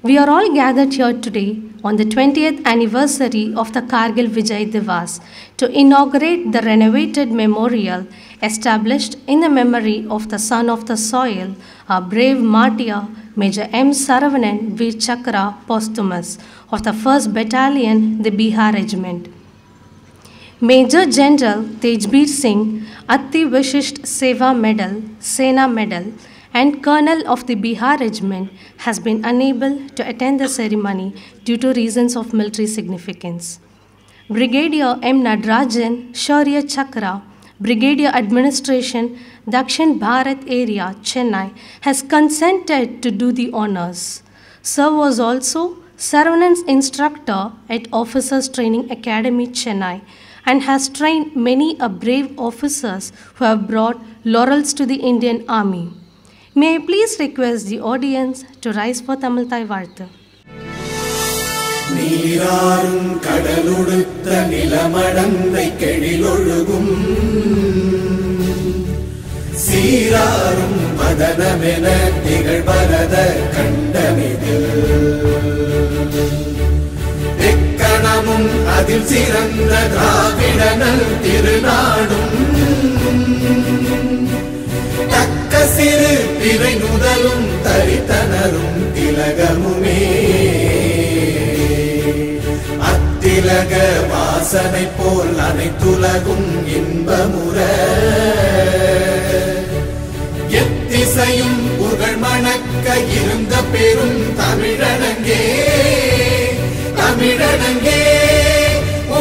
We are all gathered here today on the 20th anniversary of the Kargil Vijay Diwas to inaugurate the renovated memorial established in the memory of the son of the soil, our brave martyr, Major M.Saravanan Vir Chakra, posthumous, of the 1st Battalion, the Bihar Regiment. Major General Tejbir Singh, Ati Vishisht Seva Medal, Sena Medal, and Colonel of the Bihar Regiment has been unable to attend the ceremony due to reasons of military significance. Brigadier M. Nadarajan, Shaurya Chakra, Brigadier Administration, Dakshin Bharat Area, Chennai, has consented to do the honors. Sir was also Saravanan's instructor at Officers Training Academy, Chennai, and has trained many brave officers who have brought laurels to the Indian Army. May I please request the audience to rise for Tamil Thai Vartha. நீராறும் கடலுடுத்த நிலமடந்தை கெழிலொழுகும் சீராறும் மதனமென திகழ்வரத கண்டமிதில் எக்கணமும் அதில் சிறந்த திராவிடனல் திருநாடும் தக்க சிறு பிறை நுதலும் தரித்தனரும் திலகமுமே அத்திலக வாசனை போல் அனைத்துலகும் இன்பமுற எத்திசையும் புகழ் மணக்க இருந்த பெரும் தமிழனங்கே தமிழனங்கே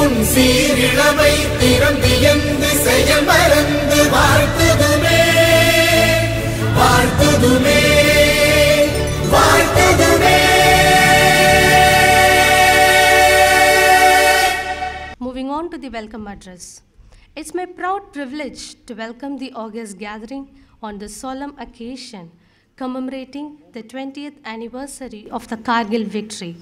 உன் சீரிழமை திறம்பியந்து செயல் மறந்து வாழ்த்துதுமே வாழ்த்துதுமே வாழ்த்துதுமே. Moving on to the welcome address. It's my proud privilege to welcome the august gathering on this solemn occasion commemorating the 20th anniversary of the Kargil victory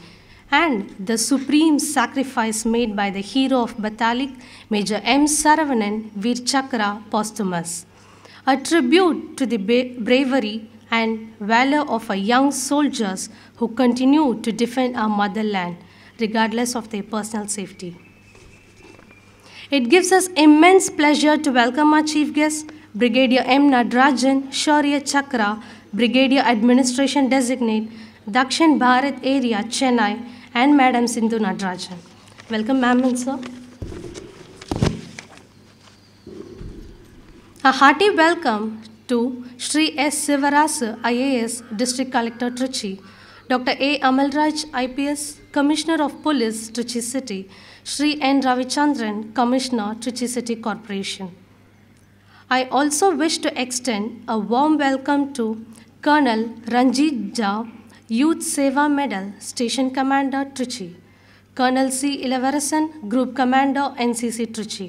and the supreme sacrifice made by the hero of Battalion, Major M.Saravanan Vir Chakra, posthumous. A tribute to the bravery and valor of our young soldiers who continue to defend our motherland regardless of their personal safety. It gives us immense pleasure to welcome our chief guest, Brigadier M. Nadarajan, Shaurya Chakra, Brigadier Administration Designate, Dakshin Bharat Area, Chennai, and Madam Sindhu Nadarajan. Welcome, ma'am and sir. A hearty welcome to Shri S. Sivarasu, IAS, District Collector, Trichy, Dr. A. Amalraj, IPS, Commissioner of Police, Trichy City, Shri N. Ravichandran, Commissioner, Trichy City Corporation. I also wish to extend a warm welcome to Colonel Ranjit Jha, Youth Seva Medal, Station Commander, Trichy, Colonel C. Ilavarasan, Group Commander, NCC, Trichy,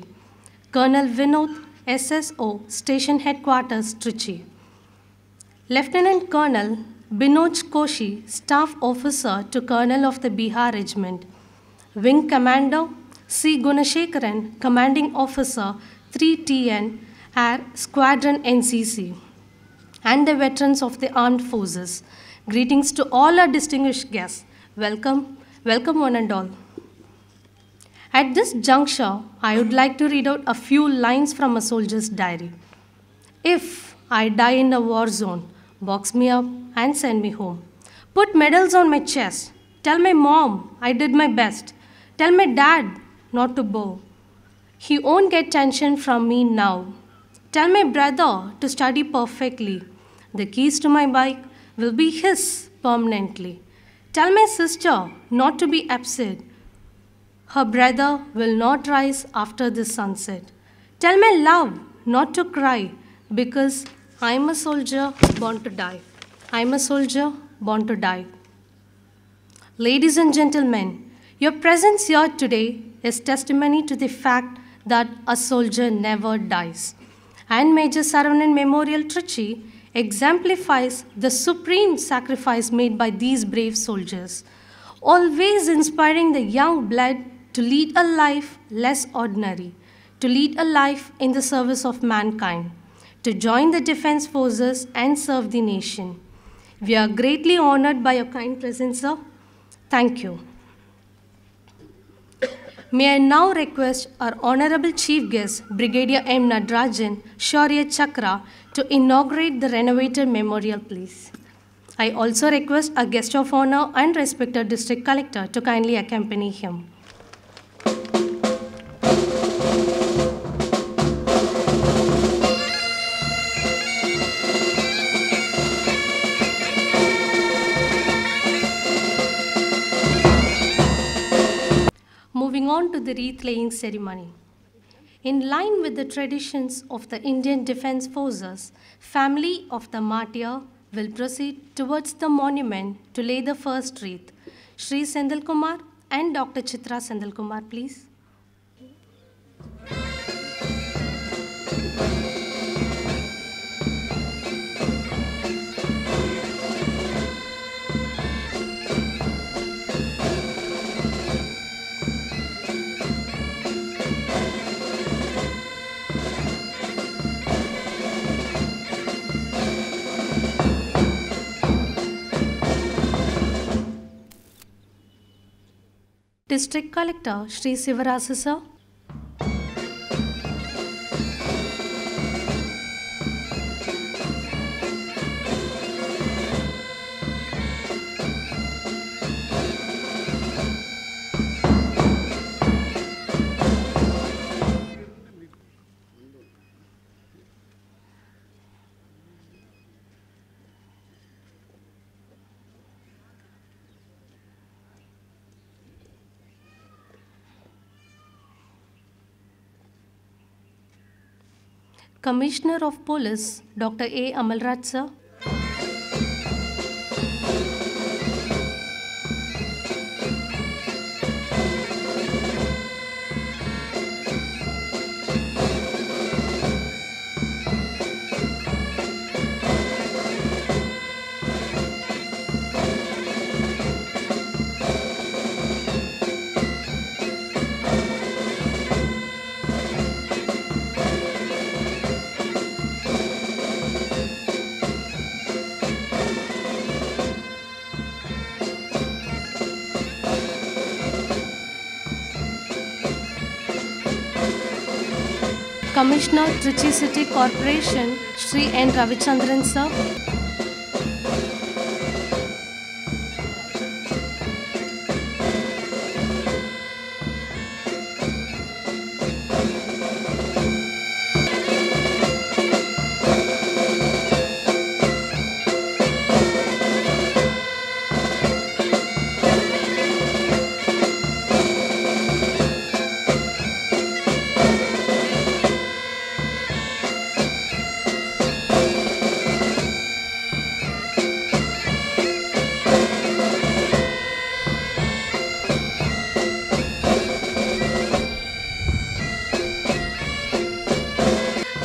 Colonel Vinod, SSO, Station Headquarters, Trichy, Lieutenant Colonel Binoj Koshi, Staff Officer to Colonel of the Bihar Regiment, Wing Commander C. Gunashekaran, Commanding Officer 3TN, Air Squadron NCC, and the veterans of the armed forces. Greetings to all our distinguished guests. Welcome, welcome one and all. At this juncture, I would like to read out a few lines from a soldier's diary. If I die in a war zone, box me up and send me home. Put medals on my chest. Tell my mom I did my best. Tell my dad not to bow. He won't get tension from me now. Tell my brother to study perfectly. The keys to my bike will be his permanently. Tell my sister not to be upset. Her brother will not rise after the sunset. Tell my love not to cry because I'm a soldier born to die. I'm a soldier born to die. Ladies and gentlemen, your presence here today is testimony to the fact that a soldier never dies. And Major Saravanan Memorial Trichy exemplifies the supreme sacrifice made by these brave soldiers, always inspiring the young blood to lead a life less ordinary, to lead a life in the service of mankind, to join the defense forces and serve the nation. We are greatly honored by your kind presence, sir. Thank you. May I now request our Honorable Chief Guest, Brigadier M. Nadarajan, Shaurya Chakra, to inaugurate the renovated memorial, please. I also request our Guest of Honor and respected District Collector to kindly accompany him. Moving on to the wreath-laying ceremony. In line with the traditions of the Indian Defence Forces, family of the martyr will proceed towards the monument to lay the first wreath. Shri Sendil Kumar and Dr. Chitra Sendil Kumar, please. District Collector Shri Sivarasa, sir. Commissioner of Police, Dr. A. Amalraj, sir. Commissioner, Trichy City Corporation, Shri N. Ravichandran, sir.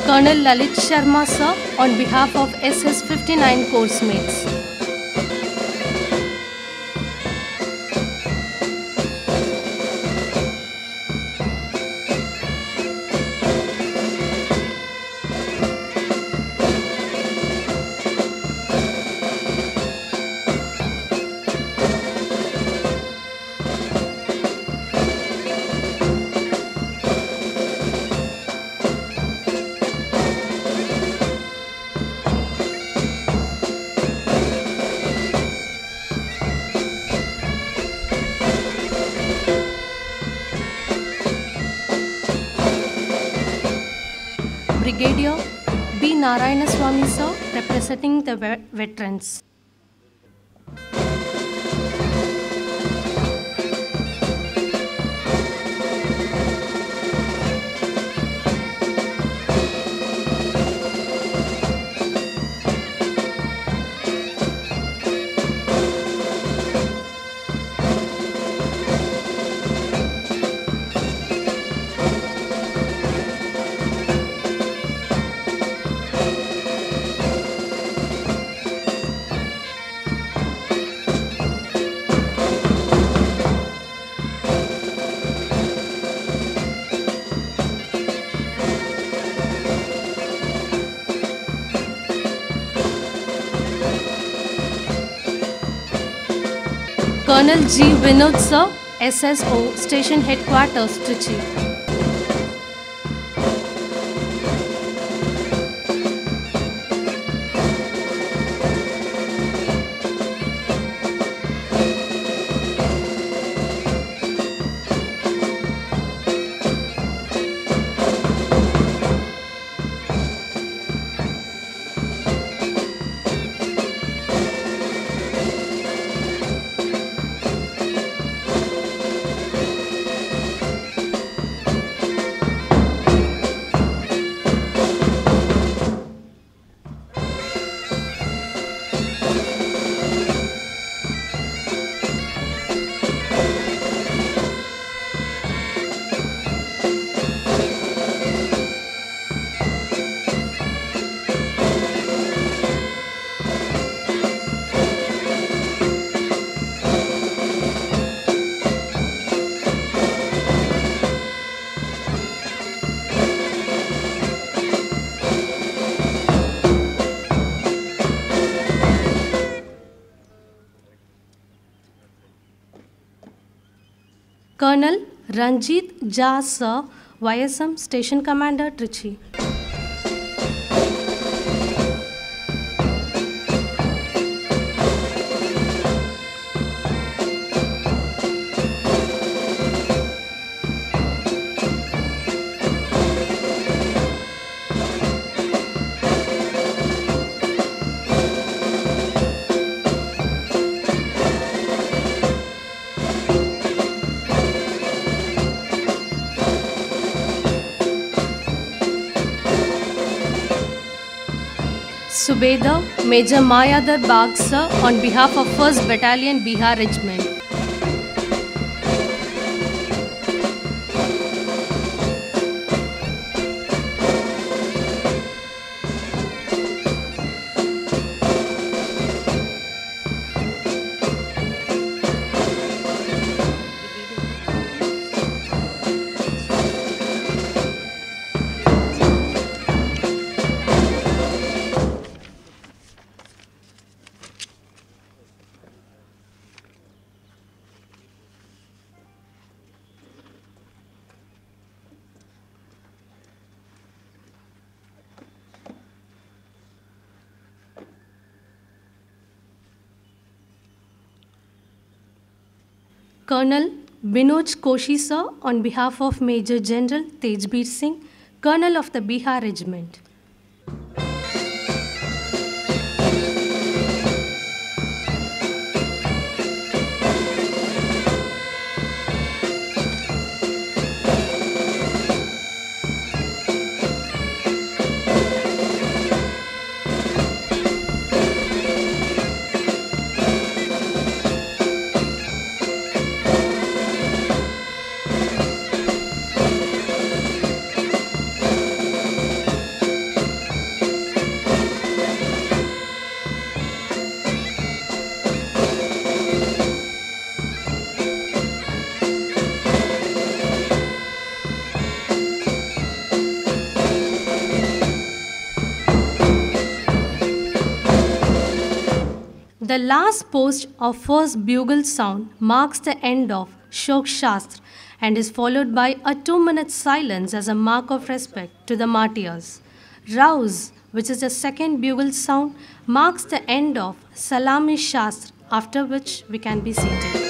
Colonel Lalit Sharma, sir, on behalf of SS 59 course mates. Brigadier B. Narayanaswamy, sir, representing the veterans. Colonel G. Vinod Sir, SSO, Station Headquarters, Trichy. Colonel Ranjit Jha Sir, YSM, Station Commander, Trichy. Subedar Major Mayadar Bagh Sir, on behalf of 1st Battalion Bihar Regiment. Colonel Binoj Koshi Sir, on behalf of Major General Tejbir Singh, Colonel of the Bihar Regiment. The last post of first bugle sound marks the end of Shok Shastra and is followed by a 2-minute silence as a mark of respect to the martyrs. Rouse, which is the second bugle sound, marks the end of Salami Shastra, after which we can be seated.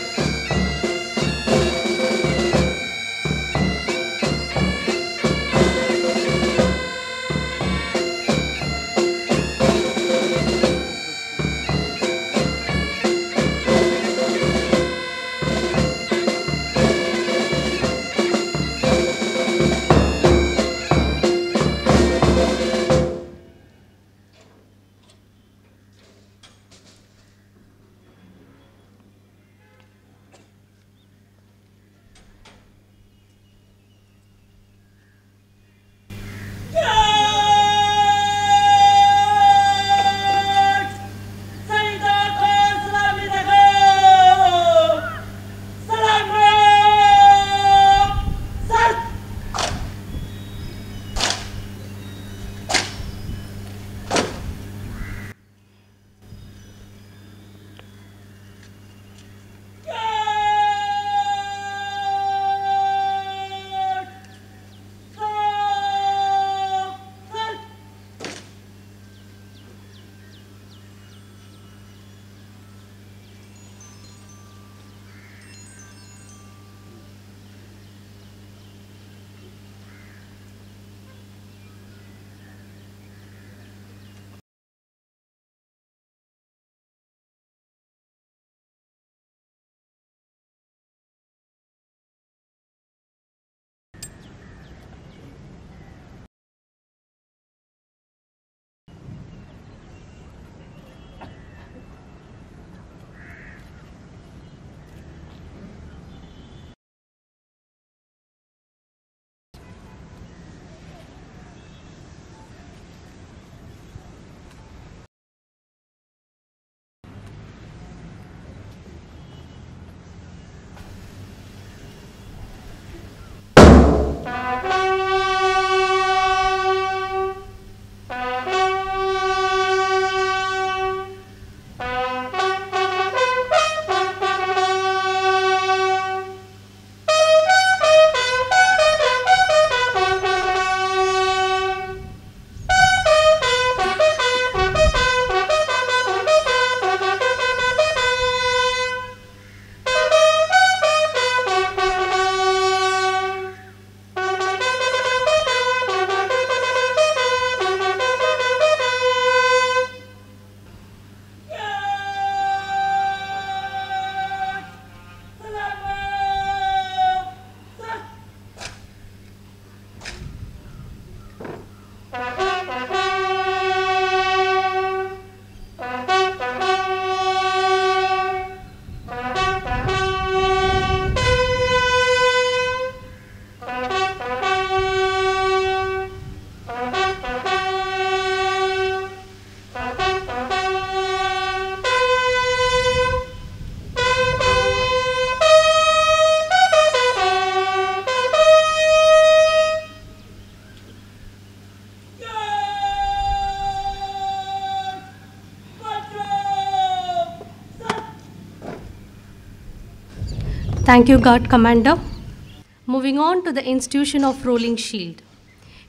Thank you, Guard Commander. Moving on to the institution of rolling shield.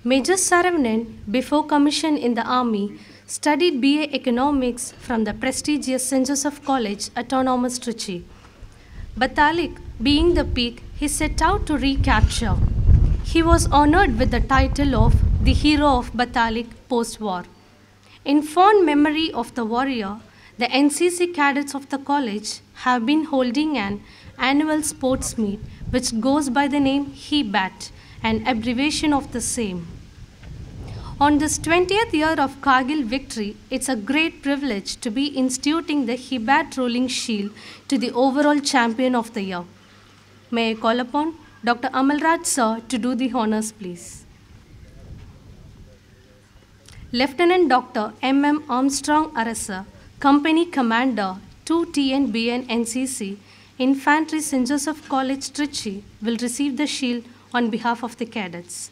Major Saravanan, before commission in the army, studied BA Economics from the prestigious St. Joseph College, Autonomous Trichy. Battalic being the peak, he set out to recapture. He was honored with the title of the Hero of Battalic post-war. In fond memory of the warrior, the NCC cadets of the college have been holding an annual sports meet which goes by the name HEBAT, an abbreviation of the same. On this 20th year of Kargil victory, it's a great privilege to be instituting the HEBAT rolling shield to the overall champion of the year. May I call upon Dr. Amalraj sir to do the honors, please. Lieutenant Dr. M.M. Armstrong Arasa, Company Commander, 2TNBN NCC, Infantry St. Joseph College, Trichy, will receive the shield on behalf of the cadets.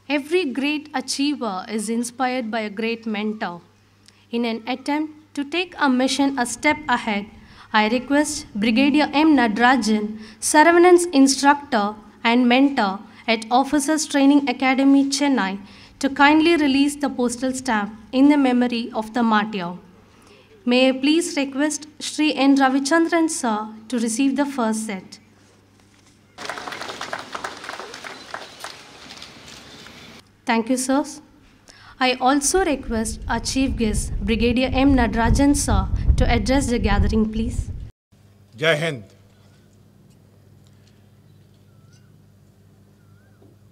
Every great achiever is inspired by a great mentor. In an attempt to take a mission a step ahead, I request Brigadier M. Nadarajan, Saravanan's instructor and mentor at Officers Training Academy, Chennai, to kindly release the postal stamp in the memory of the martyr. May I please request Shri N. Ravichandran sir to receive the first set. Thank you, sirs. I also request our Chief Guest, Brigadier M. Nadarajan sir, to address the gathering, please. Jai Hind.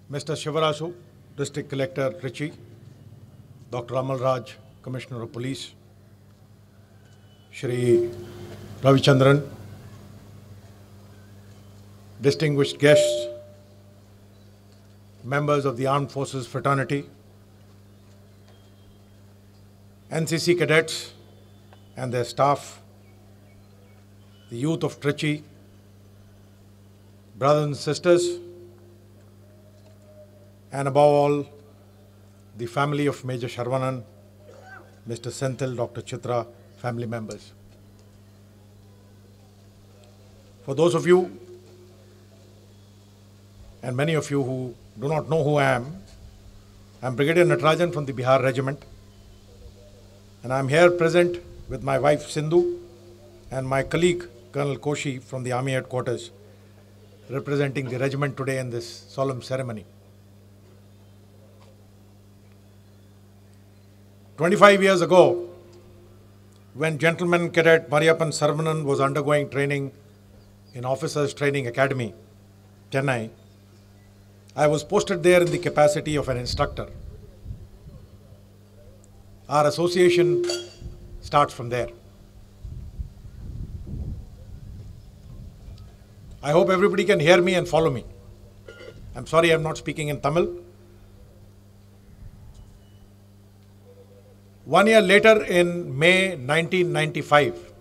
Mr. Shivarasu, District Collector, Trichy, Dr. Amalraj, Commissioner of Police, Shri Ravichandran, distinguished guests, members of the Armed Forces Fraternity, NCC cadets and their staff, the youth of Trichy, brothers and sisters, and above all, the family of Major Saravanan, Mr. Senthil, Dr. Chitra, family members. For those of you, and many of you who do not know who I am Brigadier Natarajan from the Bihar Regiment, and I am here present with my wife Sindhu and my colleague Colonel Koshi from the Army Headquarters, representing the regiment today in this solemn ceremony. 25 years ago, when Gentleman Cadet Mariappan Saravanan was undergoing training in Officers Training Academy, Chennai, I was posted there in the capacity of an instructor. Our association starts from there. I hope everybody can hear me and follow me. I'm sorry I'm not speaking in Tamil. 1 year later, in May 1995,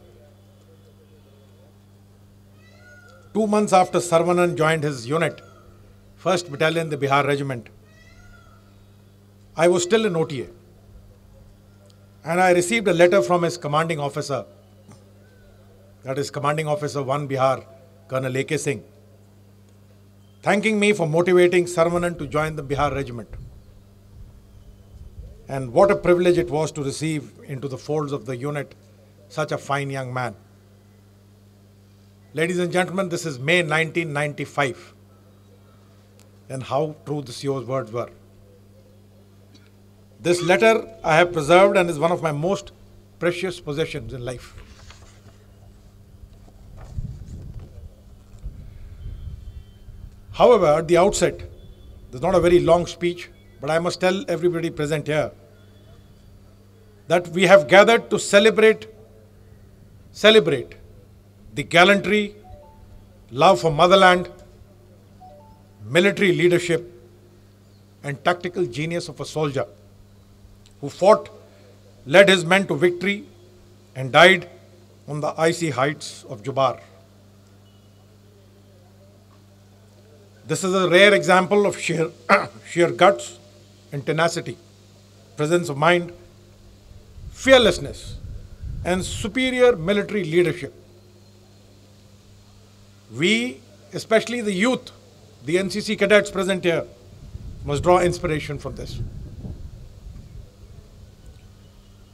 2 months after Saravanan joined his unit, 1st Battalion, the Bihar Regiment, I was still in OTA. And I received a letter from his commanding officer, that is Commanding Officer 1 Bihar, Colonel A.K. Singh, thanking me for motivating Saravanan to join the Bihar Regiment. And what a privilege it was to receive into the folds of the unit such a fine young man. Ladies and gentlemen, this is May 1995. And how true the CO's words were. This letter I have preserved and is one of my most precious possessions in life. However, at the outset, this is not a very long speech, but I must tell everybody present here that we have gathered to celebrate the gallantry, love for motherland, military leadership, and tactical genius of a soldier who fought, led his men to victory, and died on the icy heights of Jubar. This is a rare example of sheer guts and tenacity, presence of mind, fearlessness, and superior military leadership. We, especially the youth, the NCC cadets present here, must draw inspiration from this.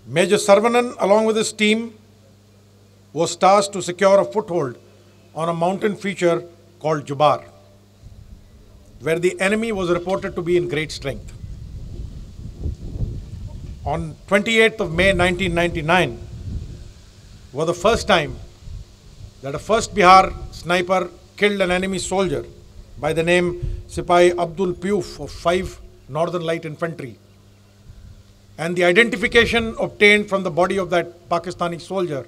Major Saravanan, along with his team, was tasked to secure a foothold on a mountain feature called Jubar, where the enemy was reported to be in great strength. On 28th of May 1999 was the first time that a 1st Bihar sniper killed an enemy soldier by the name Sipahi Abdul Piouf of 5 Northern Light Infantry. And the identification obtained from the body of that Pakistani soldier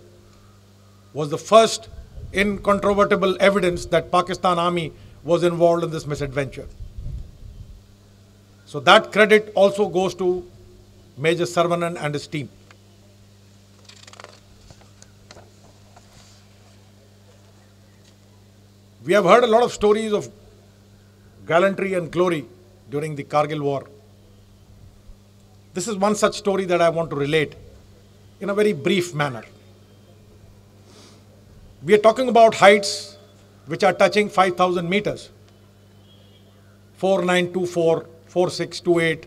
was the first incontrovertible evidence that Pakistan Army was involved in this misadventure. So that credit also goes to Major Saravanan and his team. We have heard a lot of stories of gallantry and glory during the Kargil war. This is one such story that I want to relate in a very brief manner. We are talking about heights which are touching 5,000 meters, 4924, 4628.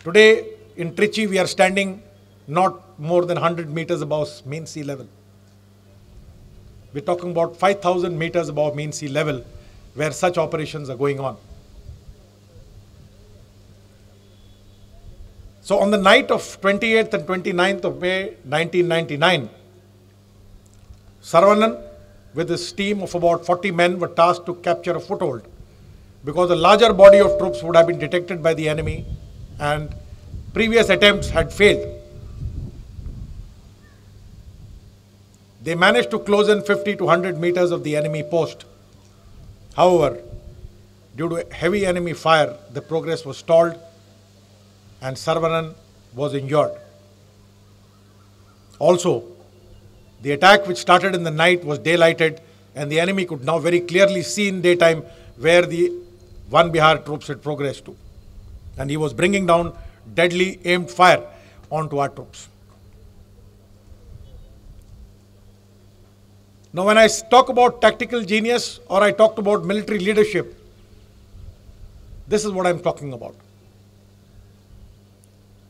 Today in Trichy we are standing not more than 100 meters above mean sea level. We're talking about 5,000 meters above mean sea level where such operations are going on. So on the night of 28th and 29th of May 1999, Saravanan with his team of about 40 men were tasked to capture a foothold because a larger body of troops would have been detected by the enemy and previous attempts had failed. They managed to close in 50 to 100 meters of the enemy post. However, due to heavy enemy fire, the progress was stalled and Saravanan was injured. Also, the attack which started in the night was daylighted and the enemy could now very clearly see in daytime where the one Bihar troops had progressed to. And he was bringing down deadly aimed fire onto our troops. Now when I talk about tactical genius or I talked about military leadership, this is what I'm talking about.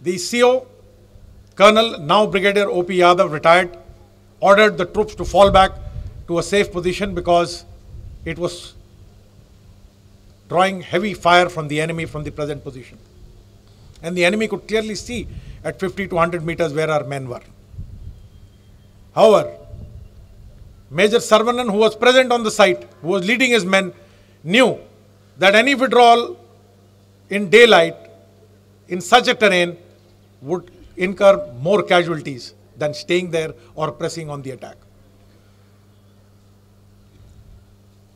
The CO, Colonel, now Brigadier O.P. Yadav, retired, ordered the troops to fall back to a safe position because it was drawing heavy fire from the enemy from the present position. And the enemy could clearly see at 50 to 100 meters where our men were. However, Major Saravanan, who was present on the site, who was leading his men, knew that any withdrawal in daylight in such a terrain would incur more casualties than staying there or pressing on the attack.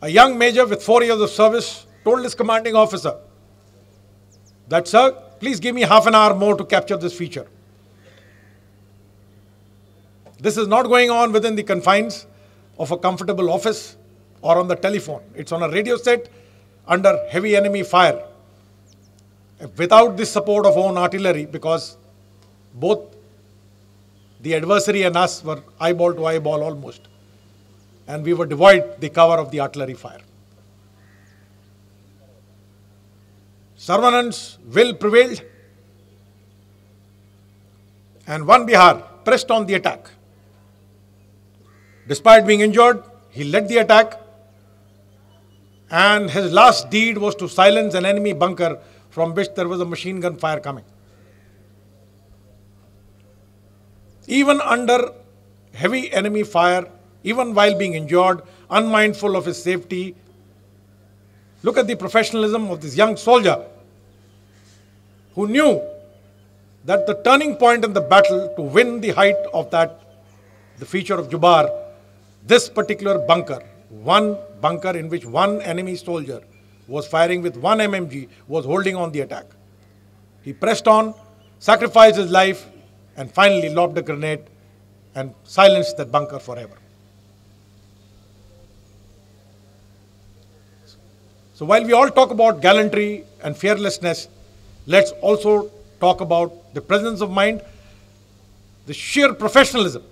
A young major with 4 years of service told his commanding officer that, "Sir, please give me half an hour more to capture this feature." This is not going on within the confines of a comfortable office or on the telephone. It's on a radio set under heavy enemy fire without the support of own artillery because both the adversary and us were eyeball to eyeball almost, and we were devoid the cover of the artillery fire. Saravanan's will prevailed and one Bihar pressed on the attack. Despite being injured, he led the attack and his last deed was to silence an enemy bunker from which there was a machine gun fire coming. Even under heavy enemy fire, even while being injured, unmindful of his safety, look at the professionalism of this young soldier who knew that the turning point in the battle to win the height of the feature of Jubar, this particular bunker, one bunker in which one enemy soldier was firing with one MMG, was holding on the attack. He pressed on, sacrificed his life, and finally lobbed a grenade and silenced that bunker forever. So while we all talk about gallantry and fearlessness, let's also talk about the presence of mind the sheer professionalism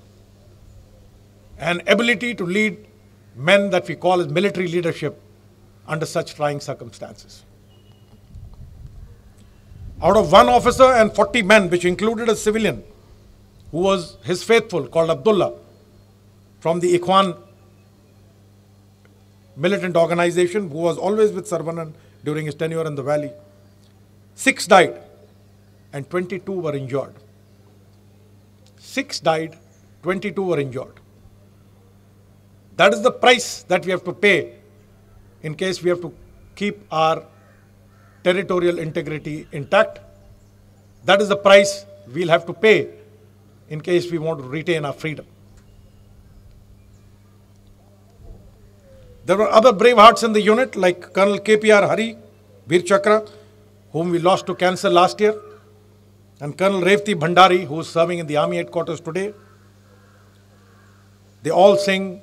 and ability to lead men that we call as military leadership under such trying circumstances. Out of one officer and 40 men, which included a civilian who was his faithful, called Abdullah, from the Ikhwan militant organization, who was always with Saravanan during his tenure in the valley, 6 died and 22 were injured. 6 died, 22 were injured. That is the price that we have to pay in case we have to keep our territorial integrity intact. That is the price we'll have to pay in case we want to retain our freedom. There were other brave hearts in the unit like Colonel K.P.R. Hari, Vir Chakra, whom we lost to cancer last year, and Colonel Revati Bhandari, who is serving in the Army headquarters today. They all sing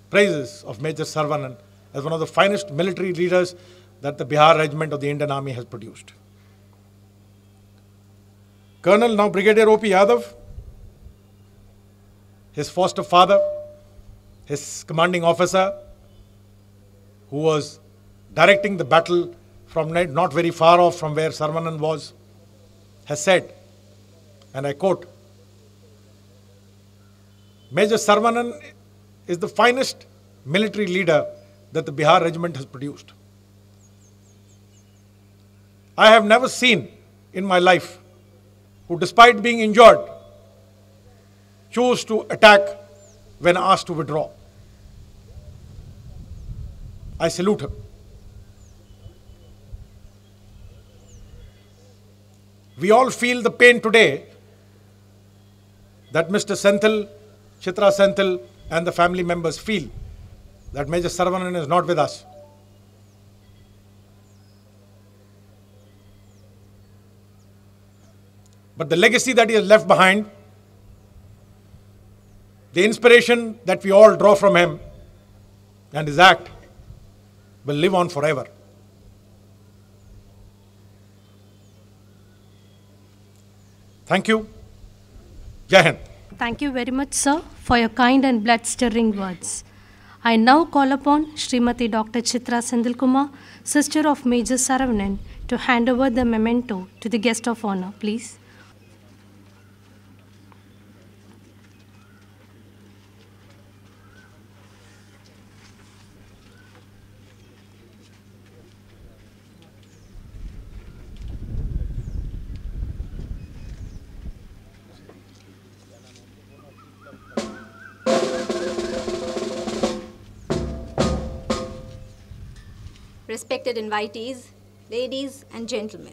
praises of Major Saravanan as one of the finest military leaders that the Bihar Regiment of the Indian Army has produced. Colonel, now Brigadier O.P. Yadav, his foster father, his commanding officer, who was directing the battle from not very far off from where Saravanan was, has said, and I quote, Major Saravanan is the finest military leader that the Bihar Regiment has produced. I have never seen in my life who, despite being injured, chose to attack when asked to withdraw. I salute him. We all feel the pain today that Mr. Senthil, Chitra Senthil, and the family members feel that Major Saravanan is not with us. But the legacy that he has left behind, the inspiration that we all draw from him, and his act will live on forever. Thank you. Jai Hind. Thank you very much, sir, for your kind and blood-stirring words. I now call upon Srimati Dr. Chitra Senthilkumar, sister of Major Saravanan, to hand over the memento to the guest of honor, please. Respected invitees, ladies and gentlemen,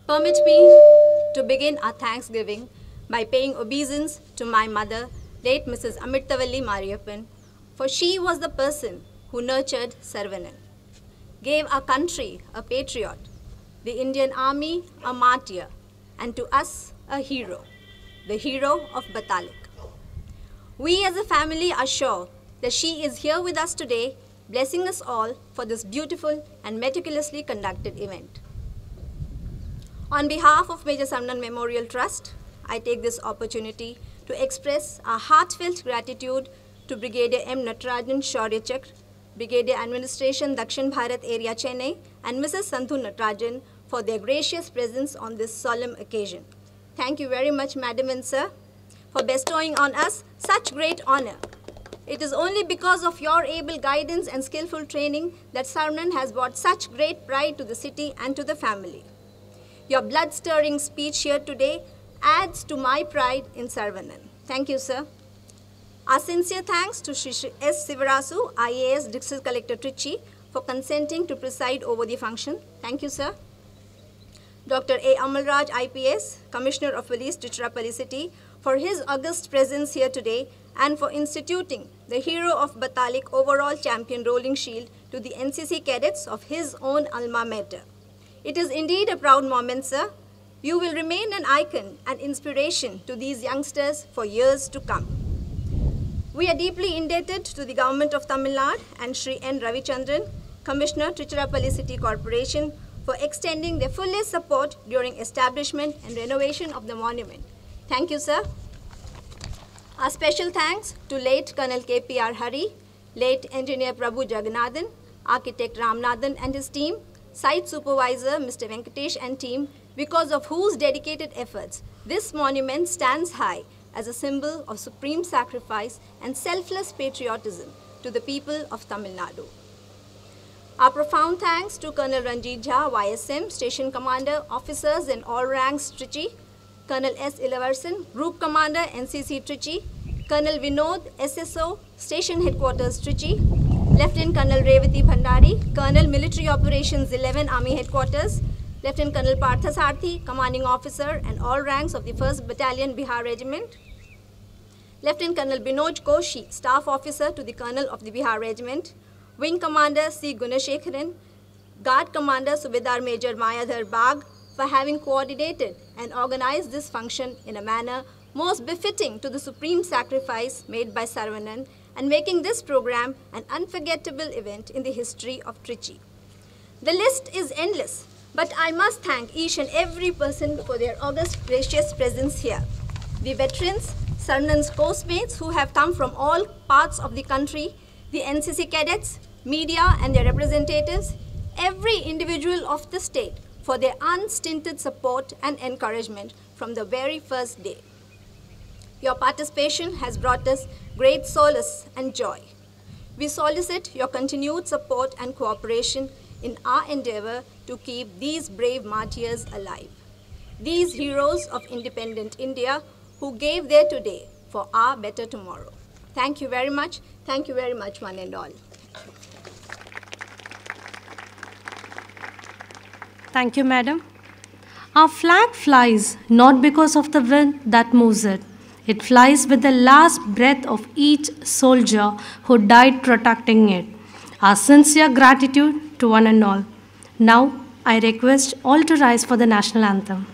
permit me to begin our Thanksgiving by paying obeisance to my mother, late Mrs.Amirthavalli Mariappan, for she was the person who nurtured Saravanan, gave our country a patriot, the Indian Army a martyr, and to us a hero, the hero of Batalik. We as a family are sure that she is here with us today, blessing us all for this beautiful and meticulously conducted event. On behalf of Major Saravanan Memorial Trust, I take this opportunity to express our heartfelt gratitude to Brigadier M. Natarajan Shaurya Chakra, Brigadier Administration Dakshin Bharat Area Chennai, and Mrs. Sandhu Natarajan for their gracious presence on this solemn occasion. Thank you very much, Madam and Sir, for bestowing on us such great honor. It is only because of your able guidance and skillful training that Saravanan has brought such great pride to the city and to the family. Your blood-stirring speech here today adds to my pride in Saravanan. Thank you, sir. Our sincere thanks to Shri S. Sivarasu, IAS District Collector Trichy, for consenting to preside over the function. Thank you, sir. Dr. A. Amalraj, IPS, Commissioner of Police, Tiruchirapalli City, for his august presence here today and for instituting the Hero of Batalik overall champion rolling shield to the NCC cadets of his own alma mater. It is indeed a proud moment, sir. You will remain an icon and inspiration to these youngsters for years to come. We are deeply indebted to the government of Tamilnadu and Shri N. Ravichandran, Commissioner, Tiruchirapalli City Corporation, for extending their fullest support during establishment and renovation of the monument. Thank you, sir. Our special thanks to late Colonel K.P.R. Hari, late Engineer Prabhu Jagannathan, Architect Ramnathan and his team, Site Supervisor Mr. Venkatesh and team, because of whose dedicated efforts this monument stands high as a symbol of supreme sacrifice and selfless patriotism to the people of Tamilnadu. Our profound thanks to Colonel Ranjit Jha, YSM, Station Commander, officers in all ranks, Trichy, Colonel S. Ilavarsan, Group Commander, NCC Trichy, Colonel Vinod, SSO, Station Headquarters Trichy, Lieutenant Colonel Revati Bhandari, Colonel Military Operations 11 Army Headquarters, Lieutenant Colonel Partha Sarthi, Commanding Officer and all ranks of the 1st Battalion Bihar Regiment, Lieutenant Colonel Binoj Koshi, Staff Officer to the Colonel of the Bihar Regiment, Wing Commander C. Gunashekharan, Guard Commander Subedar Major Mayadhar Bagh, for having coordinated and organized this function in a manner most befitting to the supreme sacrifice made by Saravanan and making this program an unforgettable event in the history of Trichy. The list is endless, but I must thank each and every person for their august, gracious presence here. The veterans, Saravanan's postmates who have come from all parts of the country, the NCC cadets, media and their representatives, every individual of the state for their unstinted support and encouragement from the very first day. Your participation has brought us great solace and joy. We solicit your continued support and cooperation in our endeavor to keep these brave martyrs alive. These heroes of independent India who gave their today for our better tomorrow. Thank you very much. Thank you very much, one and all. Thank you, Madam. Our flag flies not because of the wind that moves it. It flies with the last breath of each soldier who died protecting it. Our sincere gratitude to one and all. Now, I request all to rise for the national anthem.